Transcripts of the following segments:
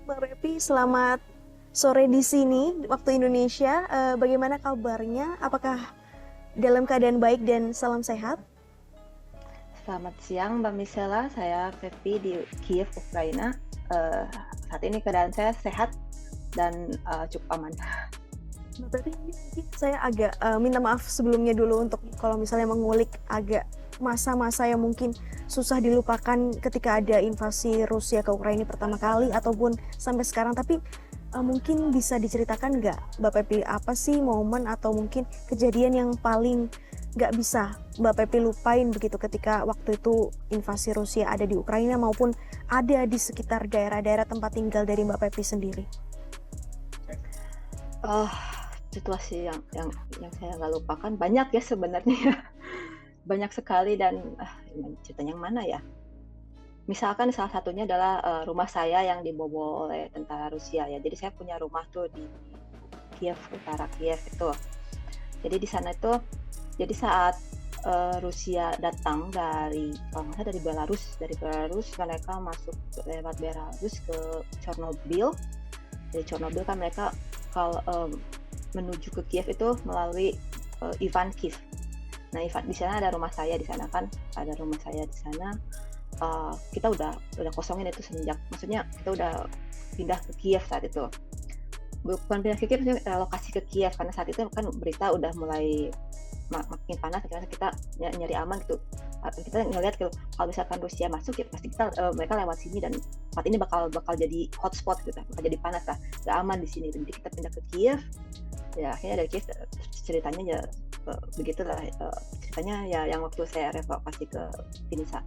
Bang Repi, selamat sore di sini, waktu Indonesia. Bagaimana kabarnya? Apakah dalam keadaan baik dan salam sehat? Selamat siang Mbak Misela, saya Fepi di Kiev, Ukraina. Eh, Saat ini keadaan saya sehat dan cukup aman. Berarti ini mungkin saya agak minta maaf sebelumnya dulu untuk kalau misalnya mengulik agak masa-masa yang mungkin susah dilupakan ketika ada invasi Rusia ke Ukraina pertama kali ataupun sampai sekarang. Tapi mungkin bisa diceritakan nggak, Mbak Pepi, apa sih momen atau mungkin kejadian yang paling nggak bisa Mbak Pepi lupain begitu ketika waktu itu invasi Rusia ada di Ukraina maupun ada di sekitar daerah-daerah tempat tinggal dari Mbak Pepi sendiri? Eh, Situasi yang saya nggak lupakan banyak ya sebenarnya, banyak sekali dan ceritanya yang mana ya? Misalkan salah satunya adalah rumah saya yang dibobol oleh tentara Rusia ya. Jadi saya punya rumah tuh di Kiev, utara Kiev itu. Jadi di sana itu, jadi saat Rusia datang dari, kalau nggak salah dari Belarus mereka masuk lewat Belarus ke Chernobyl. Dari Chernobyl kan mereka kalau menuju ke Kiev itu melalui Ivankiv. Nah, di sana ada rumah saya di sana kan, ada rumah saya di sana. Kita udah kosongin itu semenjak, maksudnya kita udah pindah ke Kiev saat itu. Bukan pindah ke Kiev, relokasi ke Kiev karena saat itu kan berita udah mulai makin panas, karena kita nyari aman gitu. Kita ngelihat gitu, kalau misalkan Rusia masuk ya pasti mereka lewat sini dan tempat ini bakal jadi hotspot gitu, bakal jadi panas lah, gak aman di sini. Jadi kita pindah ke Kiev. Ya akhirnya dari Kiev ceritanya ya begitulah, ceritanya ya yang waktu saya relokasi ke Vinnytsia.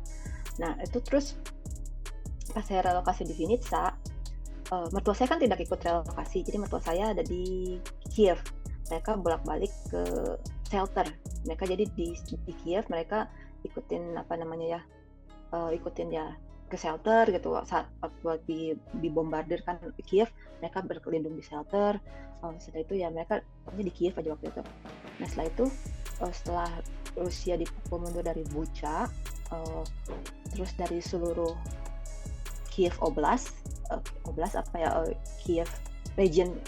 Nah itu terus pas saya relokasi di Vinnytsia, mertua saya kan tidak ikut relokasi, jadi mertua saya ada di Kiev. Mereka bolak-balik ke shelter. Mereka jadi di Kiev mereka ikutin apa namanya ya, ikutin ya ke shelter gitu. Saat buat dibombardir kan Kiev, mereka berlindung di shelter. Setelah itu ya mereka pokoknya di Kiev aja waktu itu. Nah setelah itu, setelah Rusia dipukul mundur dari Bucha, terus dari seluruh Kiev Oblast apa ya, Kiev region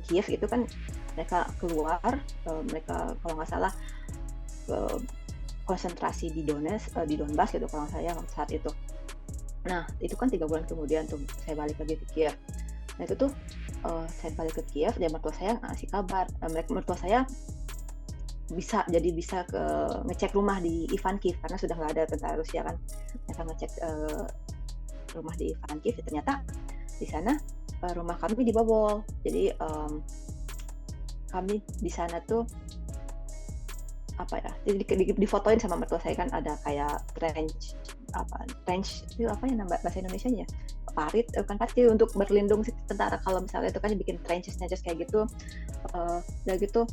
Kiev itu kan mereka keluar, mereka kalau nggak salah ke konsentrasi di Donbas gitu kalau saya saat itu. Nah itu kan 3 bulan kemudian tuh saya balik lagi ke Kiev. Nah itu tuh saya balik ke Kiev dan mertua saya ngasih kabar, mertua saya bisa ke ngecek rumah di Ivankiv karena sudah nggak ada tentara Rusia kan. Mereka ngecek rumah di Ivankiv, ternyata di sana rumah kami dibobol. Jadi kami di sana tuh apa ya, difotoin sama mertua saya kan, ada kayak trench itu apa ya nama bahasa Indonesianya ya, parit kan pasti untuk berlindung tentara kalau misalnya itu kan dibikin trenches kayak gitu. Udah gitu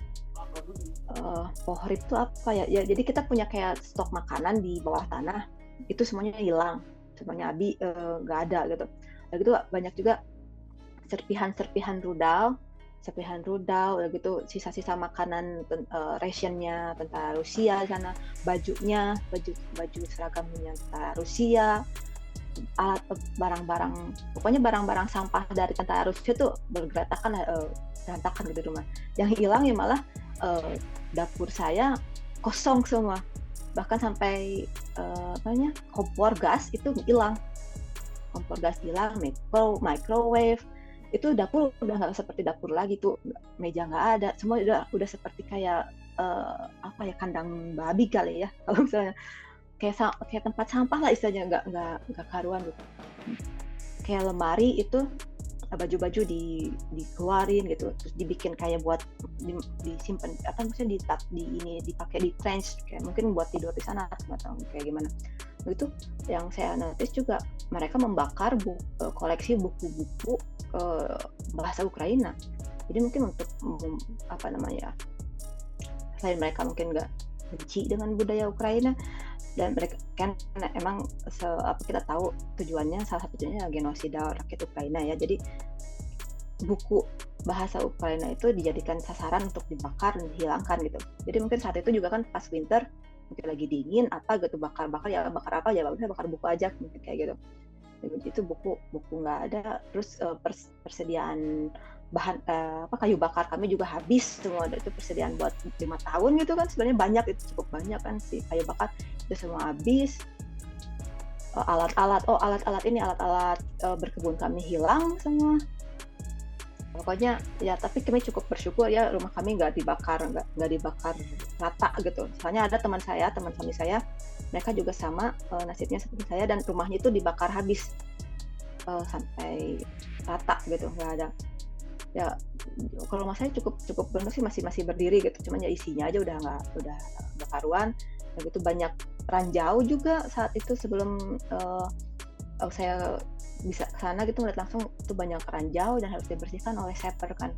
pohrit itu apa ya, jadi kita punya kayak stok makanan di bawah tanah itu semuanya hilang, semuanya nggak ada gitu. Udah gitu banyak juga serpihan rudal, udah gitu sisa-sisa makanan, rationnya tentara Rusia di sana, baju seragamnya tentara Rusia, alat barang-barang, pokoknya barang-barang sampah dari tentara Rusia tuh berantakan gitu di rumah. Yang hilang ya malah dapur saya kosong semua, bahkan sampai kompor gas hilang, microwave itu dapur udah nggak seperti dapur lagi tuh, meja nggak ada, semua udah seperti kayak apa ya, kandang babi kali ya kalau misalnya, kayak tempat sampah lah istilahnya, nggak karuan gitu. Kayak lemari itu baju-baju dikeluarin gitu, terus dibikin kayak buat disimpan, apa maksudnya dipakai di trench kayak mungkin buat tidur di sana atau kayak gimana. Itu yang saya notice juga, mereka membakar koleksi buku-buku bahasa Ukraina. Jadi mungkin untuk apa namanya, selain mereka mungkin nggak benci dengan budaya Ukraina, dan mereka kan emang kita tahu tujuannya, salah satu tujuannya genosida rakyat Ukraina ya. Jadi buku bahasa Ukraina itu dijadikan sasaran untuk dibakar dan dihilangkan gitu. Jadi mungkin saat itu juga kan pas winter, mungkin lagi dingin apa gitu, bakar apa ya, bagusnya bakar buku aja mungkin kayak gitu. itu buku nggak ada, terus persediaan bahan kayu bakar kami juga habis semua, itu persediaan buat 5 tahun gitu kan, sebenarnya banyak, itu cukup banyak kan si kayu bakar itu semua habis. Alat-alat berkebun kami hilang semua. Pokoknya ya, tapi kami cukup bersyukur ya rumah kami nggak dibakar rata gitu. Soalnya ada teman suami saya, mereka juga sama nasibnya seperti saya, dan rumahnya itu dibakar habis sampai rata gitu, nggak ada. Ya kalau rumah saya cukup benar sih, masih berdiri gitu, cuman ya isinya aja udah karuan. Dan itu banyak ranjau juga saat itu sebelum saya bisa ke sana gitu, ngeliat langsung itu banyak ranjau dan harus dibersihkan oleh sweeper kan.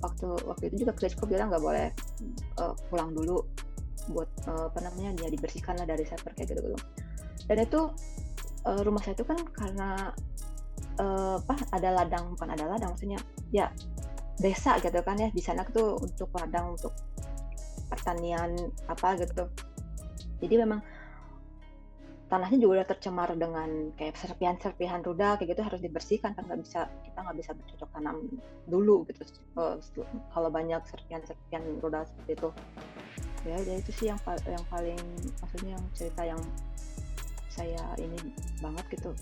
Waktu itu juga Klitschko bilang nggak boleh pulang dulu buat dia dibersihkan lah dari sweeper kayak gitu. Dan itu rumah saya itu kan karena ada ladang, bukan ada ladang maksudnya ya desa gitu kan ya, di sana tuh untuk ladang untuk pertanian apa gitu. Jadi memang tanahnya juga udah tercemar dengan kayak serpihan rudal kayak gitu, harus dibersihkan kan, kita nggak bisa bercocok tanam dulu gitu kalau banyak serpihan rudal seperti itu. Ya itu sih yang paling maksudnya, yang cerita yang saya ini banget gitu,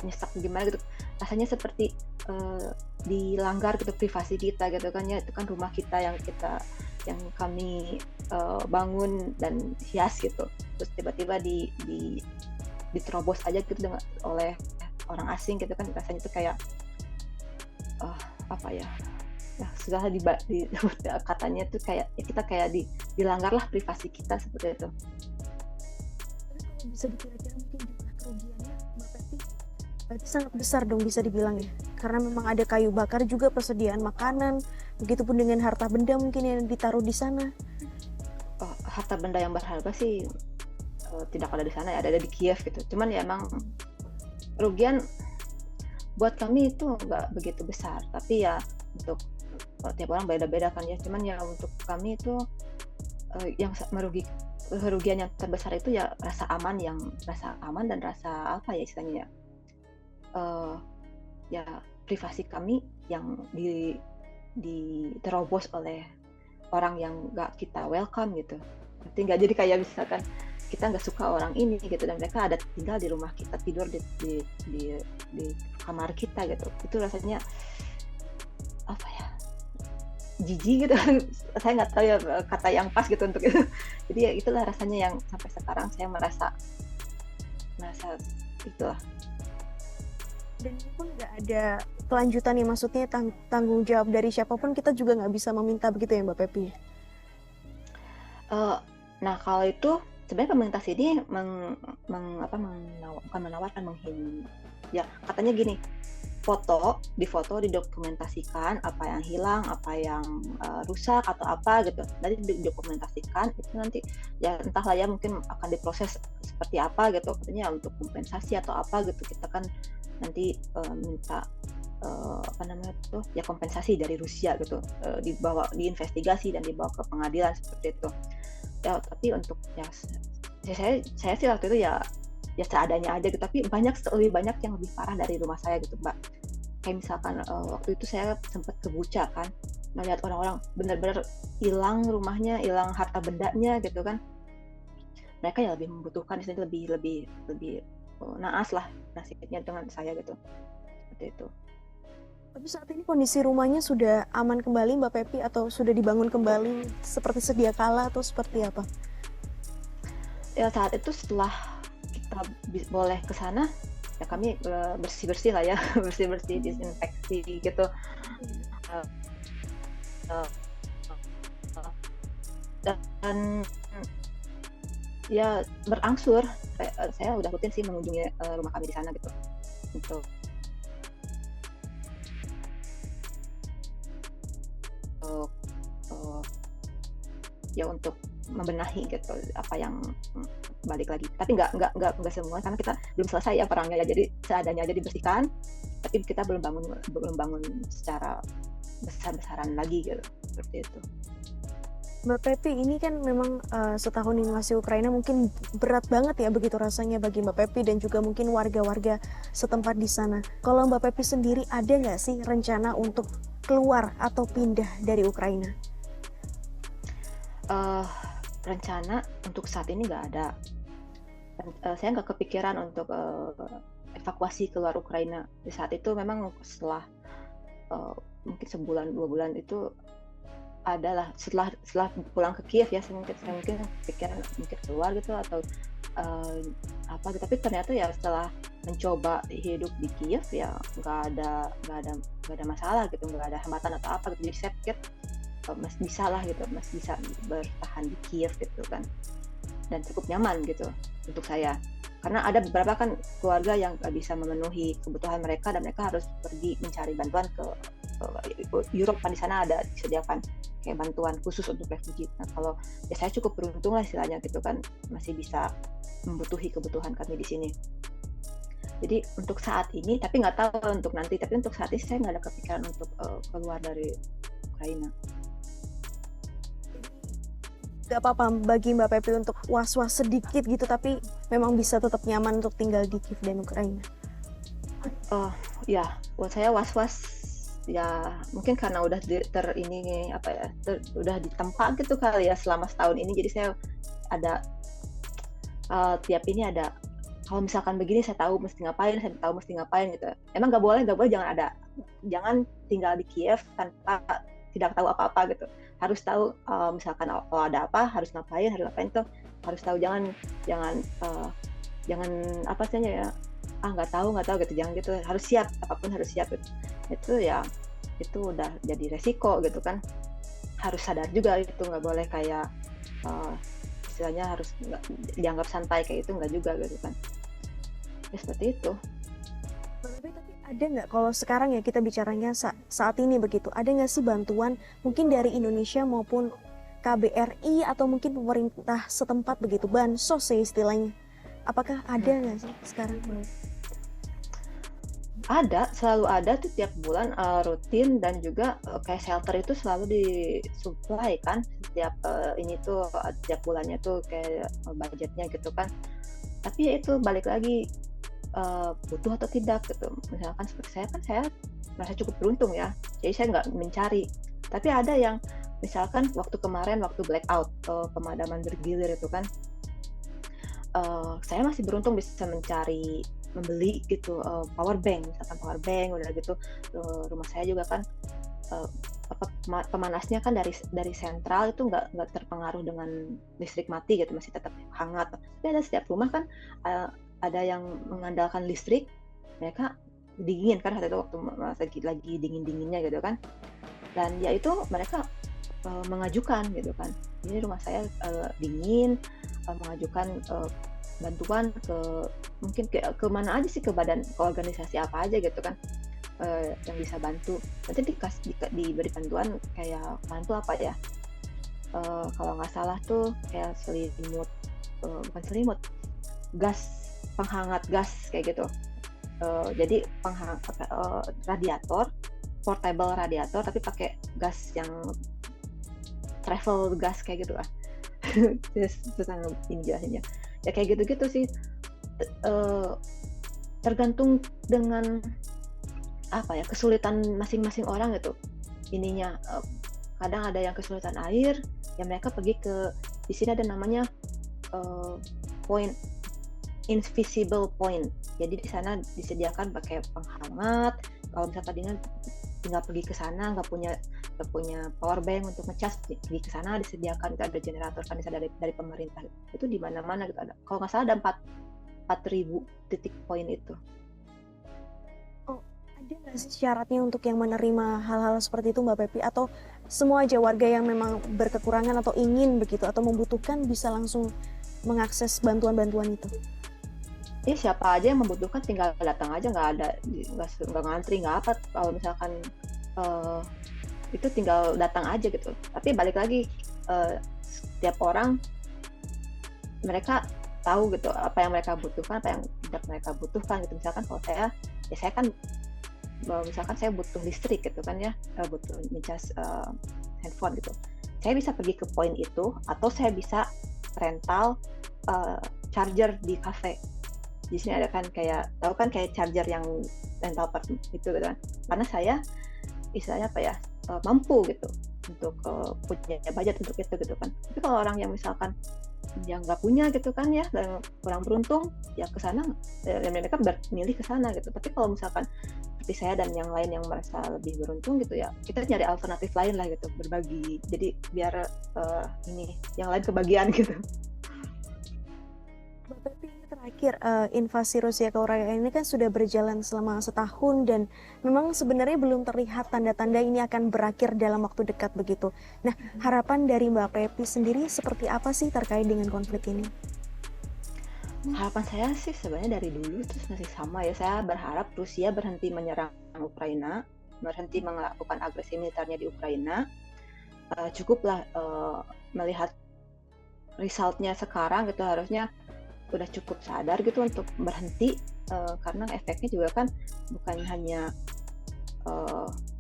nyesek gimana gitu, rasanya seperti dilanggar gitu privasi kita gitu kan ya, itu kan rumah kita yang kami bangun dan hias gitu, terus tiba-tiba diterobos aja gitu oleh orang asing gitu kan, rasanya itu kayak apa ya sudah katanya tuh kayak ya kita kayak dilanggarlah privasi kita seperti itu. Kalau bisa dikira-kira mungkin jumlah kerugiannya Mbak Pepi berarti sangat besar dong bisa dibilang ya, karena memang ada kayu bakar juga, persediaan makanan, begitupun dengan harta benda mungkin yang ditaruh di sana. Harta benda yang berharga sih tidak ada di sana ya, ada di Kiev gitu. Cuman ya emang kerugian buat kami itu nggak begitu besar, tapi ya untuk tiap orang beda-beda kan ya. Cuman ya untuk kami itu yang kerugian yang terbesar itu ya rasa aman dan rasa apa ya istilahnya ya privasi kami yang diterobos oleh orang yang nggak kita welcome gitu. Berarti nggak, jadi kayak misalkan kita nggak suka orang ini gitu, dan mereka ada tinggal di rumah kita, tidur di kamar kita gitu, itu rasanya apa ya, jijik gitu. Saya nggak tahu ya kata yang pas gitu untuk itu. Jadi ya itulah rasanya yang sampai sekarang saya merasa itulah. Dan ini pun nggak ada kelanjutannya, maksudnya tanggung jawab dari siapapun kita juga nggak bisa meminta begitu ya Mbak Pepi? Nah kalau itu sebenarnya pemerintah sini ya katanya gini, difoto didokumentasikan apa yang hilang, apa yang rusak atau apa gitu, nanti didokumentasikan itu, nanti ya entahlah ya mungkin akan diproses seperti apa gitu, katanya untuk kompensasi atau apa gitu, kita kan nanti minta ya kompensasi dari Rusia gitu, diinvestigasi dan dibawa ke pengadilan seperti itu ya. Tapi untuk ya saya sih waktu itu ya seadanya aja gitu, tapi lebih banyak yang lebih parah dari rumah saya gitu Mbak. Kayak misalkan waktu itu saya sempat ke Bucha kan, melihat orang-orang benar-benar hilang rumahnya, hilang harta bendanya gitu kan. Mereka ya lebih membutuhkan, lebih naas lah nasibnya dengan saya gitu, seperti itu. Tapi saat ini kondisi rumahnya sudah aman kembali Mbak Pepi, atau sudah dibangun kembali seperti sedia kala, atau seperti apa? Ya saat itu setelah kita boleh ke sana ya kami bersih-bersih lah ya, bersih-bersih, disinfeksi gitu. Dan ya berangsur saya udah rutin sih mengunjungi rumah kami di sana gitu, untuk ya untuk membenahi gitu apa yang balik lagi. Tapi nggak semua, karena kita belum selesai ya perangnya ya, jadi seadanya aja dibersihkan, tapi kita belum bangun secara besar-besaran lagi gitu, seperti itu. Mbak Pepi, ini kan memang setahun invasi Ukraina mungkin berat banget ya begitu rasanya bagi Mbak Pepi dan juga mungkin warga-warga setempat di sana. Kalau Mbak Pepi sendiri ada nggak sih rencana untuk keluar atau pindah dari Ukraina? Eh, Rencana untuk saat ini nggak ada. Saya nggak kepikiran untuk evakuasi keluar Ukraina. Di saat itu memang setelah eh, mungkin sebulan 2 bulan itu adalah setelah pulang ke Kiev ya, saya mungkin pikiran mungkin keluar gitu atau eh, apa gitu. Tapi ternyata ya setelah mencoba hidup di Kiev ya nggak ada masalah gitu, nggak ada hambatan atau apa gitu. Jadi saya pikir masih bisa lah gitu, masih bisa bertahan di Kiev gitu kan, dan cukup nyaman gitu untuk saya, karena ada beberapa kan keluarga yang nggak bisa memenuhi kebutuhan mereka dan mereka harus pergi mencari bantuan ke Europe, kan di sana ada disediakan kayak bantuan khusus untuk refugee. Nah kalau ya saya cukup beruntung lah istilahnya gitu kan, masih bisa membutuhi kebutuhan kami di sini. Jadi untuk saat ini, tapi nggak tahu untuk nanti, tapi untuk saat ini saya nggak ada kepikiran untuk keluar dari Ukraina. Gak apa-apa bagi Mbak Pepi untuk was-was sedikit gitu, tapi memang bisa tetap nyaman untuk tinggal di Kiev dan Ukraina. Ya buat saya was-was ya, mungkin karena udah udah ditempa gitu kali ya selama setahun ini. Jadi saya ada tiap ini ada, kalau misalkan begini saya tahu mesti ngapain gitu. Emang nggak boleh jangan tinggal di Kiev tanpa tidak tahu apa-apa gitu. Harus tahu misalkan kalau ada apa harus ngapain tuh harus tahu. Jangan apa saja ya, nggak tahu gitu, jangan gitu. Harus siap, apapun harus siap gitu. Itu udah jadi resiko gitu kan. Harus sadar juga itu, nggak boleh kayak istilahnya harus dianggap santai kayak itu, nggak juga gitu kan. Ya seperti itu. Tapi ada nggak, kalau sekarang ya kita bicaranya saat ini begitu, ada nggak sih bantuan mungkin dari Indonesia maupun KBRI atau mungkin pemerintah setempat begitu, bansos ya istilahnya? Apakah ada nggak sih sekarang? Ada, selalu ada tuh tiap bulan rutin, dan juga kayak shelter itu selalu disuplai kan setiap ini tuh tiap bulannya tuh kayak budgetnya gitu kan. Tapi ya itu balik lagi butuh atau tidak gitu. Misalkan seperti saya merasa cukup beruntung ya, jadi saya nggak mencari. Tapi ada yang misalkan waktu kemarin waktu blackout pemadaman bergilir itu kan, saya masih beruntung bisa membeli gitu power bank udah gitu. Rumah saya juga kan pemanasnya kan dari sentral itu nggak terpengaruh dengan listrik mati gitu, masih tetap hangat. Tapi ada setiap rumah kan ada yang mengandalkan listrik, mereka dingin kan waktu lagi dingin-dinginnya gitu kan, dan ya itu mereka mengajukan gitu kan. Jadi rumah saya dingin, mengajukan bantuan mungkin ke mana aja sih, ke organisasi apa aja gitu kan, yang bisa bantu. Nanti diberi bantuan kayak bantu apa ya, kalau nggak salah tuh kayak bukan selimut, penghangat gas kayak gitu. Jadi radiator, portable radiator, tapi pakai gas yang travel gas kayak gitu lah. Susah ini jelasinnya. Ya kayak gitu-gitu sih. Tergantung dengan apa ya, kesulitan masing-masing orang gitu. Ininya kadang ada yang kesulitan air, ya mereka pergi di sini ada namanya point, invisible point. Jadi di sana disediakan pakai penghangat. Kalau misalnya tadinya tinggal pergi ke sana, nggak punya power bank untuk ngecas, pergi ke sana disediakan, itu ada generator kan dari pemerintah. Itu di mana-mana gitu ada. Kalau nggak salah ada 4.000 titik poin itu. Oh, ada nggak sih syaratnya untuk yang menerima hal-hal seperti itu Mbak Pepi? Atau semua aja warga yang memang berkekurangan atau ingin begitu atau membutuhkan bisa langsung mengakses bantuan-bantuan itu? Ya siapa aja yang membutuhkan tinggal datang aja, nggak ngantri, nggak apa. Kalau misalkan itu tinggal datang aja gitu. Tapi balik lagi, setiap orang mereka tahu gitu apa yang mereka butuhkan, apa yang tidak mereka butuhkan gitu. Misalkan kalau saya kan misalkan saya butuh listrik gitu kan ya, butuh ngecas handphone gitu. saya bisa pergi ke poin itu atau saya bisa rental charger di kafe. Di sini ada kan kayak tahu kan kayak charger yang rental part itu gitu kan. Karena saya istilahnya apa ya, mampu gitu untuk punya budget untuk itu gitu kan. Tapi kalau orang yang misalkan yang nggak punya gitu kan ya, dan kurang beruntung, ya ke sana, mereka milih ke sana gitu. Tapi kalau misalkan seperti saya dan yang lain yang merasa lebih beruntung gitu ya, kita nyari alternatif lain lah gitu, berbagi. Jadi biar ini yang lain kebagian gitu. Mbak Pepi, terakhir invasi Rusia ke Ukraina ini kan sudah berjalan selama setahun dan memang sebenarnya belum terlihat tanda-tanda ini akan berakhir dalam waktu dekat begitu. Nah, harapan dari Mbak Pepi sendiri seperti apa sih terkait dengan konflik ini? Harapan saya sih sebenarnya dari dulu terus masih sama ya. Saya berharap Rusia berhenti menyerang Ukraina, berhenti melakukan agresi militernya di Ukraina. Cukuplah melihat resultnya sekarang gitu, harusnya udah cukup sadar gitu untuk berhenti, karena efeknya juga kan bukan hanya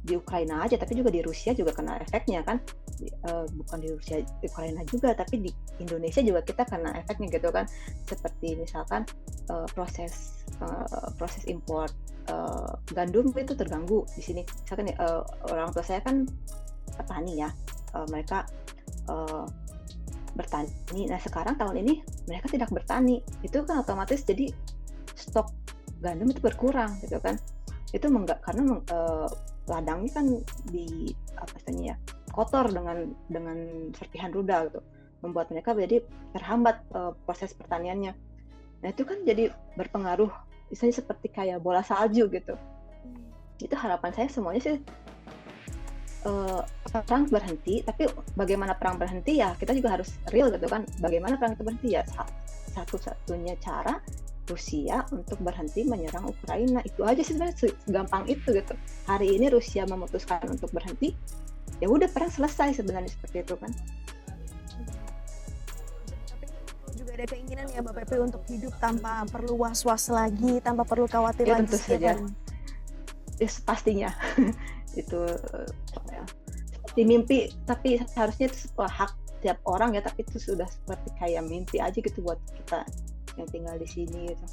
di Ukraina aja, tapi juga di Rusia juga kena efeknya kan. Bukan di Rusia, di Ukraina juga, tapi di Indonesia juga kita kena efeknya gitu kan. Seperti misalkan proses impor gandum itu terganggu di sini. Misalkan orang tua saya kan petani ya, mereka bertani. Nah sekarang tahun ini mereka tidak bertani, itu kan otomatis jadi stok gandum itu berkurang gitu kan. Itu karena ladangnya kan di apa istilahnya ya, kotor dengan serpihan rudal gitu, membuat mereka jadi terhambat proses pertaniannya. Nah itu kan jadi berpengaruh, misalnya seperti kayak bola salju gitu. Itu harapan saya semuanya sih perang berhenti, tapi bagaimana perang berhenti ya kita juga harus real gitu kan. Bagaimana perang itu berhenti ya, satu-satunya cara Rusia untuk berhenti menyerang Ukraina. Itu aja sih sebenarnya, segampang itu gitu. Hari ini Rusia memutuskan untuk berhenti, ya udah perang selesai sebenarnya, seperti itu kan. Tapi juga ada keinginan ya Mbak Pepi untuk hidup tanpa perlu was-was lagi, tanpa perlu khawatir Ya lagi tentu setiap saja. hari. Ya, pastinya itu ya, seperti mimpi, tapi seharusnya itu hak tiap orang ya, tapi itu sudah seperti kayak mimpi aja gitu buat kita yang tinggal di sini gitu.